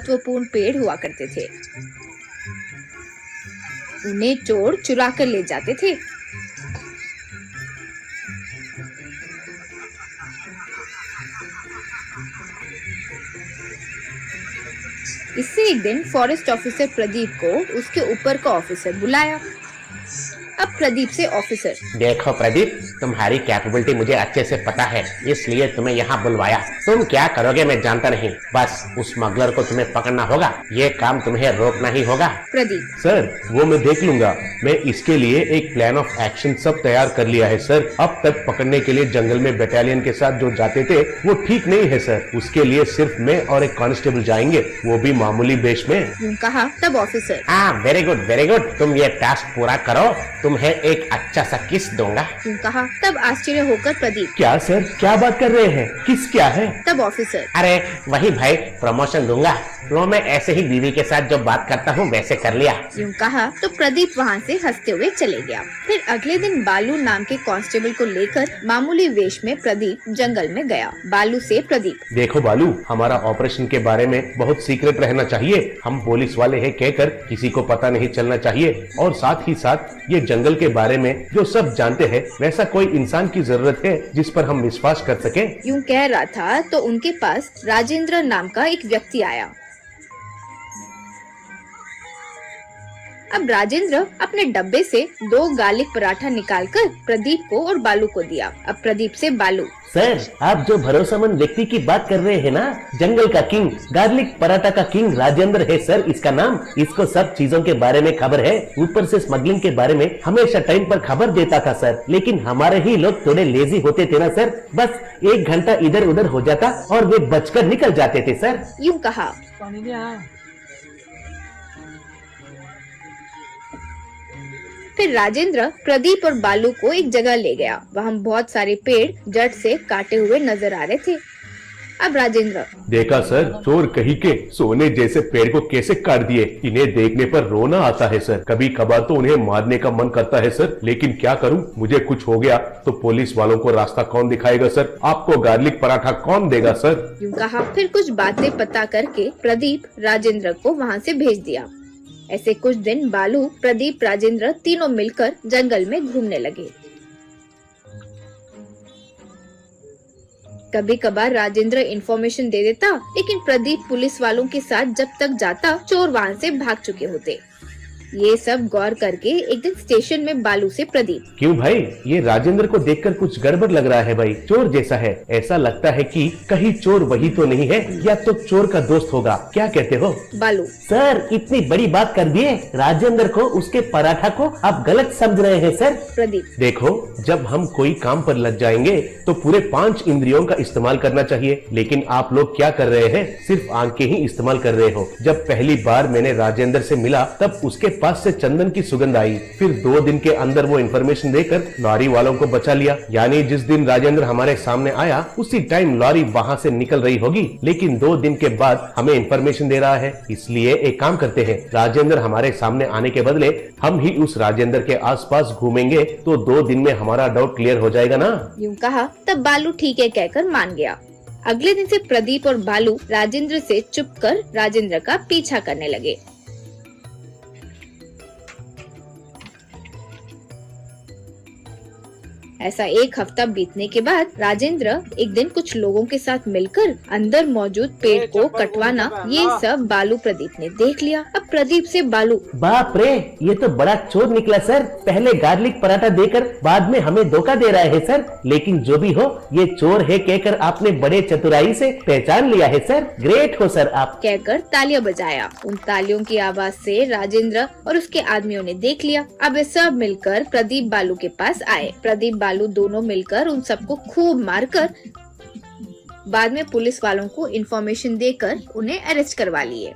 महत्वपूर्ण पेड़ हुआ करते थे। उन्हें चोर चुरा कर ले जाते थे। इससे एक दिन फॉरेस्ट ऑफिसर प्रदीप को उसके ऊपर का ऑफिसर बुलाया। अब प्रदीप से ऑफिसर, देखो प्रदीप, तुम्हारी कैपेबिलिटी मुझे अच्छे से पता है, इसलिए तुम्हें यहाँ बुलवाया। तुम क्या करोगे मैं जानता नहीं, बस उस स्मगलर को तुम्हें पकड़ना होगा, ये काम तुम्हें रोकना ही होगा। प्रदीप, सर वो मैं देख लूंगा, मैं इसके लिए एक प्लान ऑफ एक्शन सब तैयार कर लिया है सर। अब तक पकड़ने के लिए जंगल में बटालियन के साथ जो जाते थे वो ठीक नहीं है सर, उसके लिए सिर्फ मैं और एक कांस्टेबल जाएंगे, वो भी मामूली बेश में। यूं कहा तब ऑफिसर, हाँ वेरी गुड वेरी गुड, तुम ये टास्क पूरा करो, तुम्हें एक अच्छा सा किस दूंगा। यूं कहा तब आश्चर्य होकर प्रदीप, क्या सर, क्या बात कर रहे हैं, किस क्या है? तब ऑफिसर, अरे वही भाई, प्रमोशन दूंगा, वो मैं ऐसे ही बीवी के साथ जो बात करता हूँ वैसे कर लिया। यूं कहा तो प्रदीप वहाँ से हंसते हुए चले गया। फिर अगले दिन बालू नाम के कांस्टेबल को लेकर मामूली वेश में प्रदीप जंगल में गया। बालू से प्रदीप, देखो बालू, हमारा ऑपरेशन के बारे में बहुत सीक्रेट रहना चाहिए, हम पुलिस वाले हैं कहकर किसी को पता नहीं चलना चाहिए, और साथ ही साथ ये जंगल के बारे में जो सब जानते हैं वैसा कोई इंसान की जरूरत है जिस पर हम विश्वास कर सके। यूं कह रहा था तो उनके पास राजेंद्र नाम का एक व्यक्ति आया। अब राजेंद्र अपने डब्बे से 2 गार्लिक पराठा निकालकर प्रदीप को और बालू को दिया। अब प्रदीप से बालू, सर आप जो भरोसेमंद व्यक्ति की बात कर रहे हैं ना, जंगल का किंग, गार्लिक पराठा का किंग राजेंद्र है सर इसका नाम, इसको सब चीजों के बारे में खबर है, ऊपर से स्मगलिंग के बारे में हमेशा टाइम पर खबर देता था सर, लेकिन हमारे ही लोग थोड़े लेजी होते थे ना सर, बस 1 घंटा इधर उधर हो जाता और वे बचकर निकल जाते थे सर। यूं कहा। फिर राजेंद्र प्रदीप और बालू को एक जगह ले गया। वहाँ बहुत सारे पेड़ जड़ से काटे हुए नजर आ रहे थे। अब राजेंद्र, देखा सर, चोर कहीं के सोने जैसे पेड़ को कैसे काट दिए, इन्हें देखने पर रोना आता है सर, कभी कभार तो उन्हें मारने का मन करता है सर, लेकिन क्या करूं, मुझे कुछ हो गया तो पुलिस वालों को रास्ता कौन दिखाएगा सर, आपको गार्लिक पराठा कौन देगा सर? यूं कहा। फिर कुछ बातें पता करके प्रदीप राजेंद्र को वहाँ से भेज दिया। ऐसे कुछ दिन बालू, प्रदीप, राजेंद्र तीनों मिलकर जंगल में घूमने लगे। कभी कभार राजेंद्र इन्फॉर्मेशन दे देता, लेकिन प्रदीप पुलिस वालों के साथ जब तक जाता चोर वहाँ से भाग चुके होते। ये सब गौर करके एक दिन स्टेशन में बालू से प्रदीप, क्यों भाई, ये राजेंद्र को देखकर कुछ गड़बड़ लग रहा है भाई, चोर जैसा है, ऐसा लगता है कि कहीं चोर वही तो नहीं है या तो चोर का दोस्त होगा, क्या कहते हो? बालू, सर इतनी बड़ी बात कर दिए, राजेंद्र को उसके पराठा को आप गलत समझ रहे हैं सर। प्रदीप, देखो, जब हम कोई काम पर लग जाएंगे तो पूरे 5 इंद्रियों का इस्तेमाल करना चाहिए, लेकिन आप लोग क्या कर रहे हैं, सिर्फ आंखें ही इस्तेमाल कर रहे हो। जब पहली बार मैंने राजेंद्र से मिला तब उसके पास से चंदन की सुगंध आई, फिर 2 दिन के अंदर वो इन्फॉर्मेशन देकर लॉरी वालों को बचा लिया, यानी जिस दिन राजेंद्र हमारे सामने आया उसी टाइम लॉरी वहाँ से निकल रही होगी, लेकिन 2 दिन के बाद हमें इन्फॉर्मेशन दे रहा है। इसलिए एक काम करते हैं, राजेंद्र हमारे सामने आने के बदले हम ही उस राजेंद्र के आसपास घूमेंगे तो 2 दिन में हमारा डाउट क्लियर हो जाएगा ना। यूं कहा तब बालू ठीक है कहकर मान गया। अगले दिन से प्रदीप और बालू राजेंद्र से चुपकर राजेंद्र का पीछा करने लगे। ऐसा 1 हफ्ता बीतने के बाद राजेंद्र एक दिन कुछ लोगों के साथ मिलकर अंदर मौजूद पेड़ को कटवाना, ये सब बालू प्रदीप ने देख लिया। अब प्रदीप से बालू, बाप रे, ये तो बड़ा चोर निकला सर, पहले गार्लिक पराठा देकर बाद में हमें धोखा दे रहा है सर, लेकिन जो भी हो ये चोर है कहकर आपने बड़े चतुराई से पहचान लिया है सर, ग्रेट हो सर आप, कहकर तालियां बजाया। उन तालियों की आवाज से राजेंद्र और उसके आदमियों ने देख लिया। अब वे सब मिलकर प्रदीप बालू के पास आए। प्रदीप बालू दोनों मिलकर उन सबको खूब मारकर बाद में पुलिस वालों को इन्फॉर्मेशन देकर उन्हें अरेस्ट करवा लिए।